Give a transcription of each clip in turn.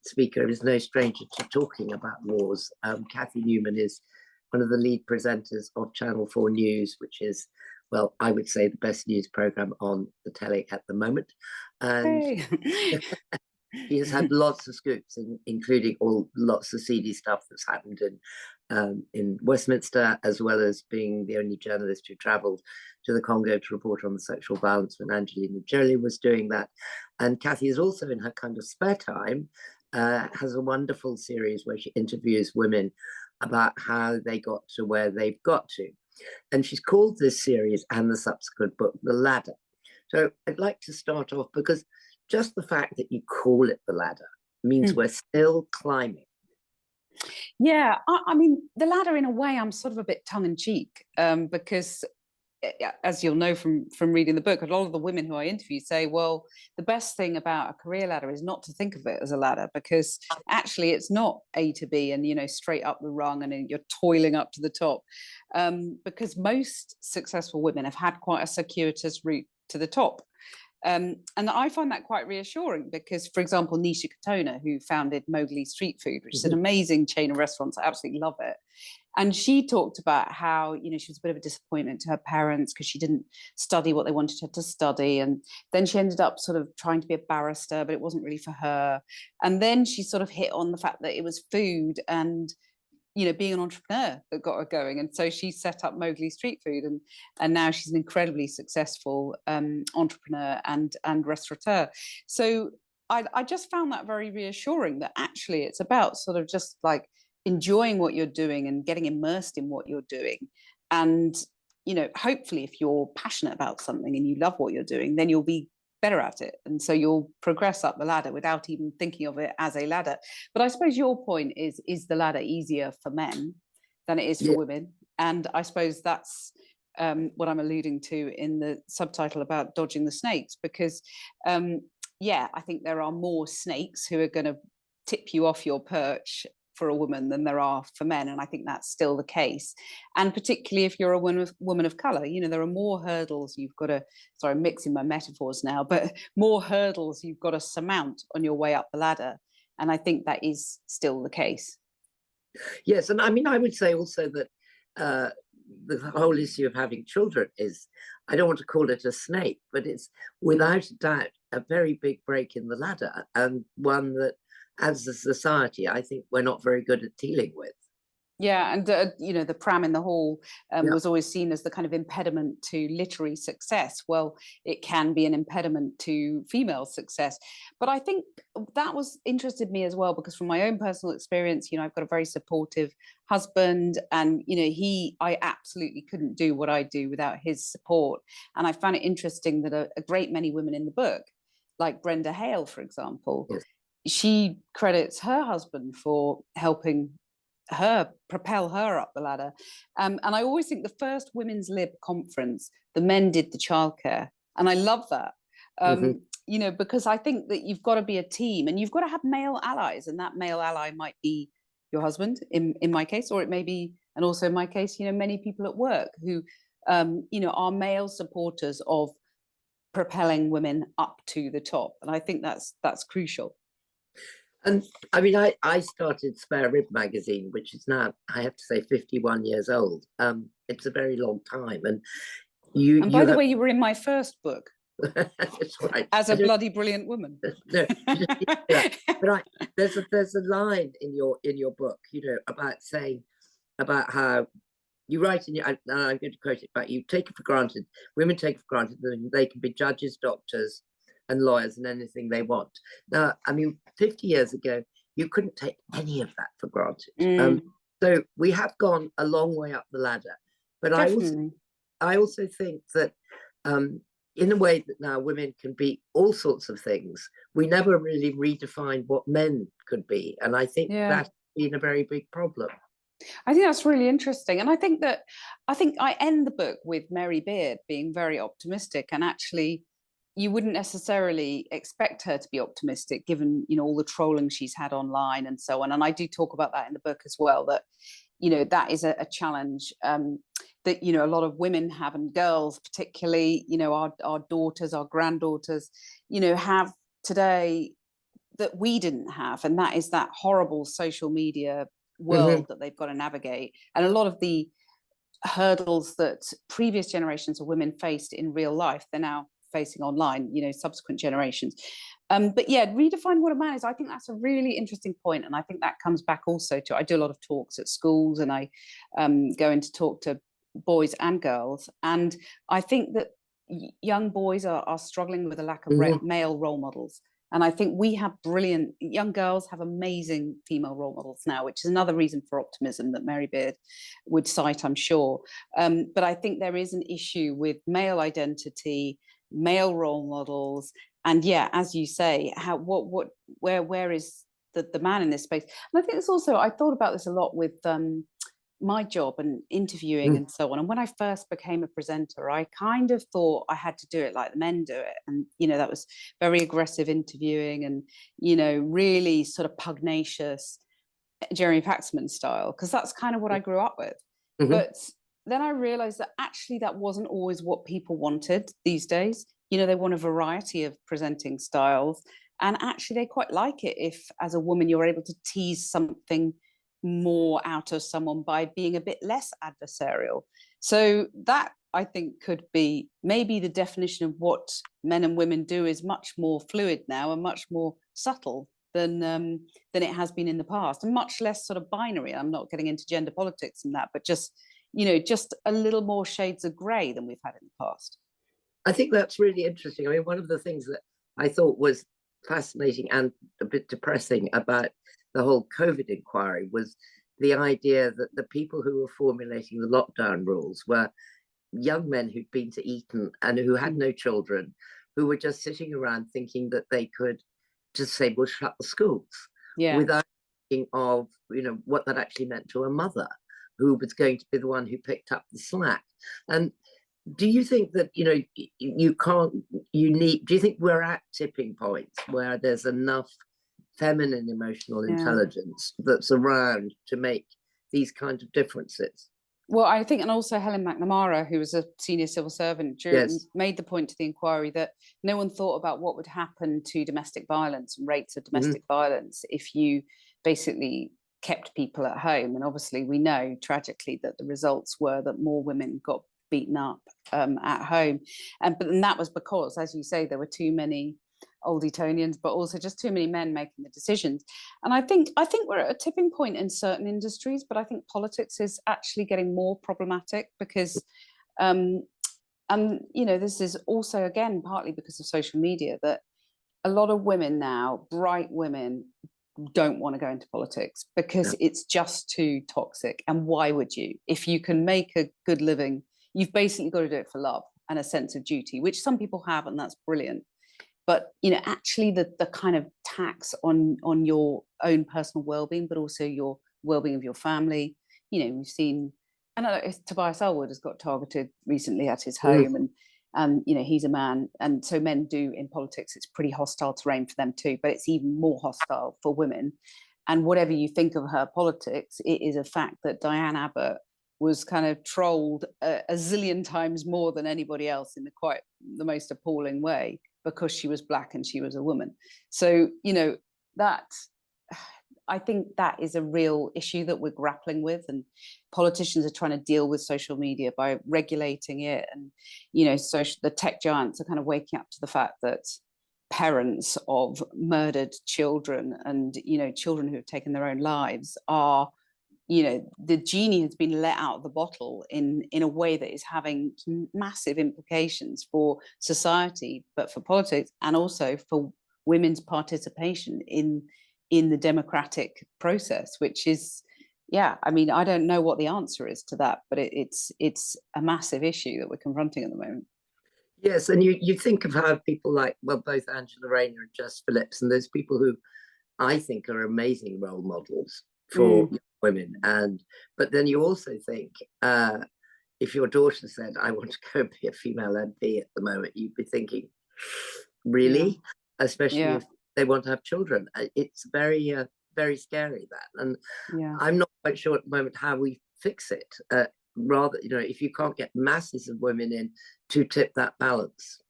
next speaker is no stranger to talking about wars. Cathy Newman is one of the lead presenters of Channel 4 News, which is, well, I would say the best news program on the telly at the moment. And hey. he has had lots of scoops, including lots of seedy stuff that's happened in Westminster, as well as being the only journalist who travelled to the Congo to report on the sexual violence when Angelina Jolie was doing that. And Cathy is also, in her kind of spare time, has a wonderful series where she interviews women about how they got to where they've got to. And she's called this series and the subsequent book The Ladder. So I'd like to start off because just the fact that you call it The Ladder means we're still climbing. Yeah, I mean, The Ladder, in a way, I'm sort of a bit tongue-in-cheek because, as you'll know from reading the book, a lot of the women who I interview say, well, the best thing about a career ladder is not to think of it as a ladder, because actually it's not A to B and, you know, straight up the rung and you're toiling up to the top, because most successful women have had quite a circuitous route to the top. And I find that quite reassuring because, for example, Nisha Katona, who founded Mowgli Street Food, which is an amazing chain of restaurants, I absolutely love it. And she talked about how, you know, she was a bit of a disappointment to her parents because she didn't study what they wanted her to study. And then she ended up sort of trying to be a barrister, but it wasn't really for her. And then she sort of hit on the fact that it was food and, you know, being an entrepreneur that got her going. And so she set up Mowgli Street Food, and now she's an incredibly successful entrepreneur and restaurateur. So I just found that very reassuring, that actually it's about sort of just like enjoying what you're doing and getting immersed in what you're doing. And, you know, hopefully if you're passionate about something and you love what you're doing, then you'll be better at it, and so you'll progress up the ladder without even thinking of it as a ladder. But I suppose your point is the ladder easier for men than it is for women? And I suppose that's what I'm alluding to in the subtitle about dodging the snakes, because yeah, I think there are more snakes who are going to tip you off your perch for a woman than there are for men, and I think that's still the case. And particularly if you're a woman of color, you know, there are more hurdles you've got to, sorry, I'm mixing my metaphors now, but more hurdles you've got to surmount on your way up the ladder, and I think that is still the case. Yes, and I mean, I would say also that the whole issue of having children is, I don't want to call it a snake, but it's without a doubt a very big break in the ladder, and one that as a society, I think we're not very good at dealing with. Yeah, and you know, the pram in the hall was always seen as the kind of impediment to literary success. Well, it can be an impediment to female success. But I think that was interested me as well, because from my own personal experience, you know, I've got a very supportive husband, and, you know, I absolutely couldn't do what I do without his support. And I found it interesting that a great many women in the book, like Brenda Hale, for example, she credits her husband for helping her propel her up the ladder. And I always think the first Women's Lib conference, the men did the childcare, and I love that. You know, because I think that you've got to be a team, and you've got to have male allies, and that male ally might be your husband in my case, or it may be, and also in my case, you know, many people at work who you know, are male supporters of propelling women up to the top, and I think that's crucial. And I mean, I started Spare Rib magazine, which is now, I have to say, 51 years old. It's a very long time. And and by the way, you were in my first book. That's right. As a bloody brilliant woman. No, but there's a line in your book, you know, about saying about how you write in your, and I'm going to quote it, but you take it for granted, women take it for granted that they can be judges, doctors, and lawyers, and anything they want. Now, I mean, 50 years ago, you couldn't take any of that for granted. So we have gone a long way up the ladder. But I also think that in a way that now women can be all sorts of things, we never really redefined what men could be. And I think that's been a very big problem. I think that's really interesting. And I think I end the book with Mary Beard being very optimistic, and actually you wouldn't necessarily expect her to be optimistic given, you know, all the trolling she's had online and so on. And I do talk about that in the book as well, that, you know, that is a challenge that, you know, a lot of women have, and girls particularly, you know, our daughters, our granddaughters, you know, have today that we didn't have, and that is that horrible social media world that they've got to navigate, and a lot of the hurdles that previous generations of women faced in real life, they're now facing online, subsequent generations. But yeah, redefine what a man is. I think that's a really interesting point, and I think that comes back also to, I do a lot of talks at schools, and I go in to talk to boys and girls, and I think that young boys are struggling with a lack of male role models. And I think we have brilliant young girls, have amazing female role models now, which is another reason for optimism that Mary Beard would cite, I'm sure. But I think there is an issue with male identity, male role models, and yeah, as you say, where is the man in this space? And I think it's also, I thought about this a lot with my job and interviewing and so on. And when I first became a presenter, I kind of thought I had to do it like the men do it. And, that was very aggressive interviewing and, really sort of pugnacious Jeremy Paxman style, because that's kind of what I grew up with. But then I realized that actually that wasn't always what people wanted these days. They want a variety of presenting styles. And actually they quite like it if, as a woman, you're able to tease something more out of someone by being a bit less adversarial. So that, I think, could be maybe the definition of what men and women do is much more fluid now and much more subtle than it has been in the past, and much less sort of binary. I'm not getting into gender politics and that, but just a little more shades of grey than we've had in the past. I think that's really interesting. I mean, one of the things that I thought was fascinating and a bit depressing about the whole COVID inquiry was the idea that the people who were formulating the lockdown rules were young men who'd been to Eton and who had no children, who were just sitting around thinking that they could just say, we'll shut the schools, without thinking of, what that actually meant to a mother who was going to be the one who picked up the slack. And do you think that, do you think we're at tipping points where there's enough feminine emotional intelligence that's around to make these kinds of differences? Well, I think, and also Helen McNamara, who was a senior civil servant, made the point to the inquiry that no one thought about what would happen to domestic violence and rates of domestic violence if you basically kept people at home. And obviously we know tragically that the results were that more women got beaten up at home. But that was because, as you say, there were too many old Etonians, but also just too many men making the decisions. And I think we're at a tipping point in certain industries, but I think politics is actually getting more problematic because, this is also, again, partly because of social media, that a lot of women now, bright women, don't want to go into politics because it's just too toxic. And why would you? If you can make a good living, you've basically got to do it for love and a sense of duty, which some people have, and that's brilliant. But actually the kind of tax on your own personal well-being, but also your well-being of your family. We've seen, and Tobias Elwood has got targeted recently at his home, and he's a man, and so men do in politics. It's pretty hostile terrain for them too, but it's even more hostile for women. And whatever you think of her politics, it is a fact that Diane Abbott was kind of trolled a zillion times more than anybody else in the most appalling way, because she was black and she was a woman. So, that, I think that is a real issue that we're grappling with, and politicians are trying to deal with social media by regulating it. And, the tech giants are kind of waking up to the fact that parents of murdered children and, children who have taken their own lives are, the genie has been let out of the bottle in a way that is having massive implications for society, but for politics, and also for women's participation in the democratic process, which is, I don't know what the answer is to that, but it's a massive issue that we're confronting at the moment. Yes, and you think of how people like, both Angela Rayner and Jess Phillips, and those people who I think are amazing role models for women. But then you also think, if your daughter said, I want to go be a female MP at the moment, you'd be thinking, really? Especially if they want to have children. It's very, very scary, that. And I'm not quite sure at the moment how we fix it. Rather, if you can't get masses of women in to tip that balance.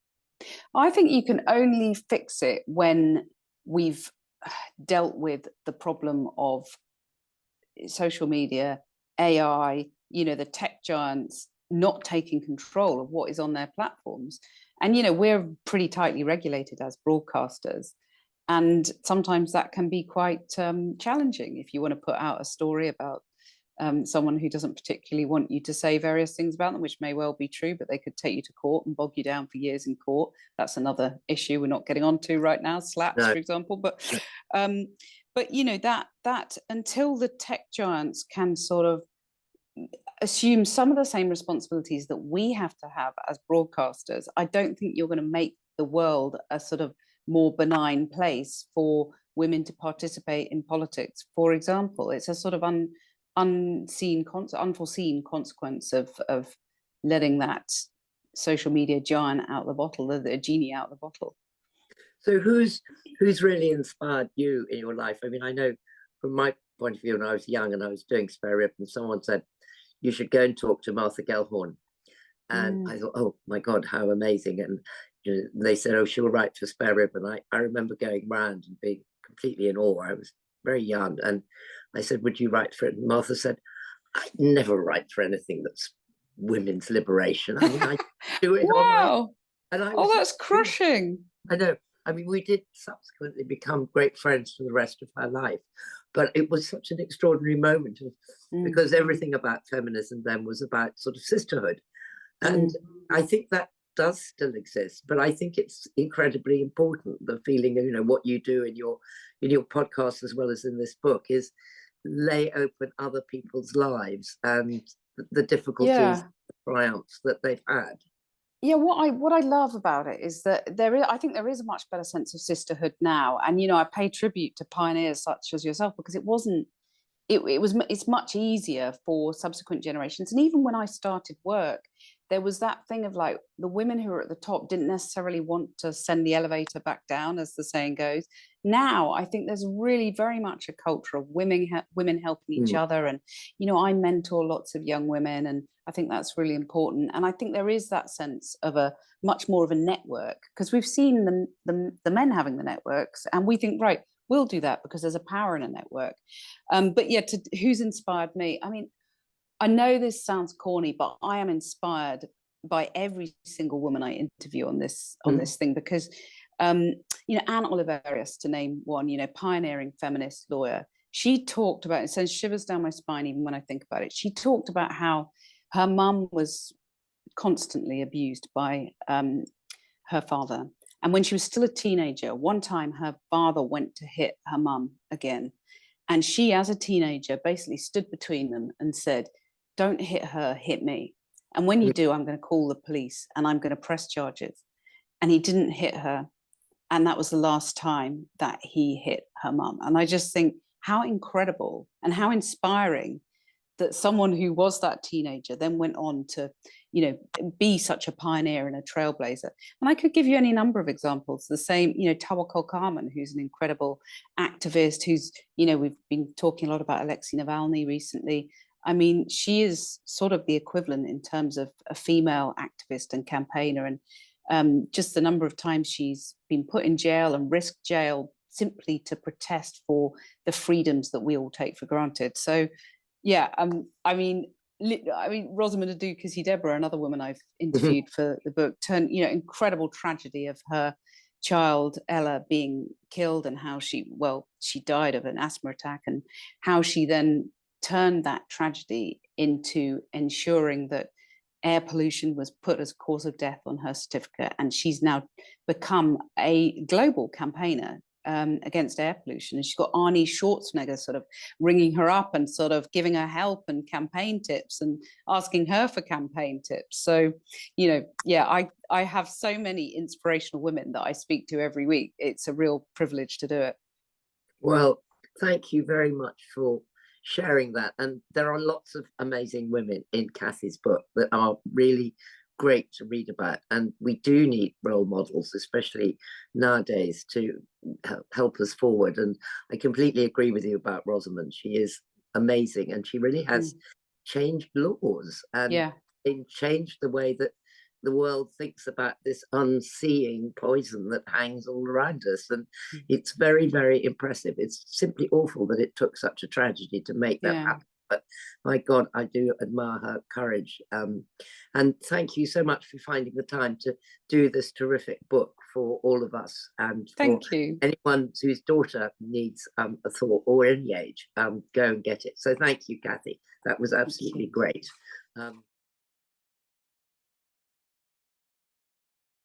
I think you can only fix it when we've dealt with the problem of social media, AI, the tech giants not taking control of what is on their platforms. And, we're pretty tightly regulated as broadcasters. And sometimes that can be quite challenging if you want to put out a story about someone who doesn't particularly want you to say various things about them, which may well be true, but they could take you to court and bog you down for years in court. That's another issue we're not getting onto right now, slaps, for example. But that until the tech giants can sort of assume some of the same responsibilities that we have to have as broadcasters, I don't think you're going to make the world a sort of more benign place for women to participate in politics. For example, it's a sort of unforeseen consequence of letting that social media giant out of the bottle, the genie out of the bottle. So who's really inspired you in your life? I mean, I know from my point of view, when I was young and I was doing Spare Rib, and someone said, you should go and talk to Martha Gellhorn. And I thought, oh my God, how amazing. And they said, oh, she'll write for Spare Rib. And I remember going round and being completely in awe. I was very young. And I said, would you write for it? And Martha said, I'd never write for anything that's women's liberation. I mean, I do it wow. And that's crushing. I know. I mean, we did subsequently become great friends for the rest of our life. But it was such an extraordinary moment because everything about feminism then was about sort of sisterhood. And I think that does still exist, but I think it's incredibly important. The feeling of, what you do in your podcast as well as in this book is lay open other people's lives and the difficulties, the triumphs that they've had. Yeah, what I love about it is that I think there is a much better sense of sisterhood now. And, I pay tribute to pioneers such as yourself, because it's much easier for subsequent generations. And even when I started work, there was that thing of like the women who were at the top didn't necessarily want to send the elevator back down, as the saying goes. Now, I think there's really very much a culture of women helping each other. And, I mentor lots of young women, and I think that's really important. And I think there is that sense of a much more of a network, because we've seen the men having the networks, and we think, right, we'll do that because there's a power in a network. But yeah, who's inspired me? I mean, I know this sounds corny, but I am inspired by every single woman I interview on this thing, because Anne Oliverius, to name one, pioneering feminist lawyer, she talked about, it sends shivers down my spine even when I think about it. She talked about how her mum was constantly abused by her father. And when she was still a teenager, one time her father went to hit her mum again. And she, as a teenager, basically stood between them and said, don't hit her, hit me. And when you do, I'm going to call the police and I'm going to press charges. And he didn't hit her. And that was the last time that he hit her mum. And I just think how incredible and how inspiring that someone who was that teenager then went on to, be such a pioneer and a trailblazer. And I could give you any number of examples. The same, Tawakkol Karman, who's an incredible activist, who's, we've been talking a lot about Alexei Navalny recently. I mean, she is sort of the equivalent in terms of a female activist and campaigner. And just the number of times she's been put in jail and risked jail simply to protest for the freedoms that we all take for granted. So, yeah, I mean, Rosamund Adukasi-Deborah, another woman I've interviewed for the book, incredible tragedy of her child Ella being killed, and how she died of an asthma attack, and how she then turned that tragedy into ensuring that air pollution was put as cause of death on her certificate. And she's now become a global campaigner against air pollution. And she's got Arnie Schwarzenegger sort of ringing her up and sort of giving her help and campaign tips and asking her for campaign tips. So, I have so many inspirational women that I speak to every week. It's a real privilege to do it. Well, thank you very much for sharing that. And there are lots of amazing women in Cathy's book that are really great to read about, and we do need role models, especially nowadays, to help us forward. And I completely agree with you about Rosamund. She is amazing, and she really has changed laws and changed the way that the world thinks about this unseeing poison that hangs all around us. And it's very, very impressive. It's simply awful that it took such a tragedy to make that happen. But my God, I do admire her courage. And thank you so much for finding the time to do this terrific book for all of us, and for anyone whose daughter needs a thought, or any age, go and get it. So thank you, Cathy. That was absolutely great.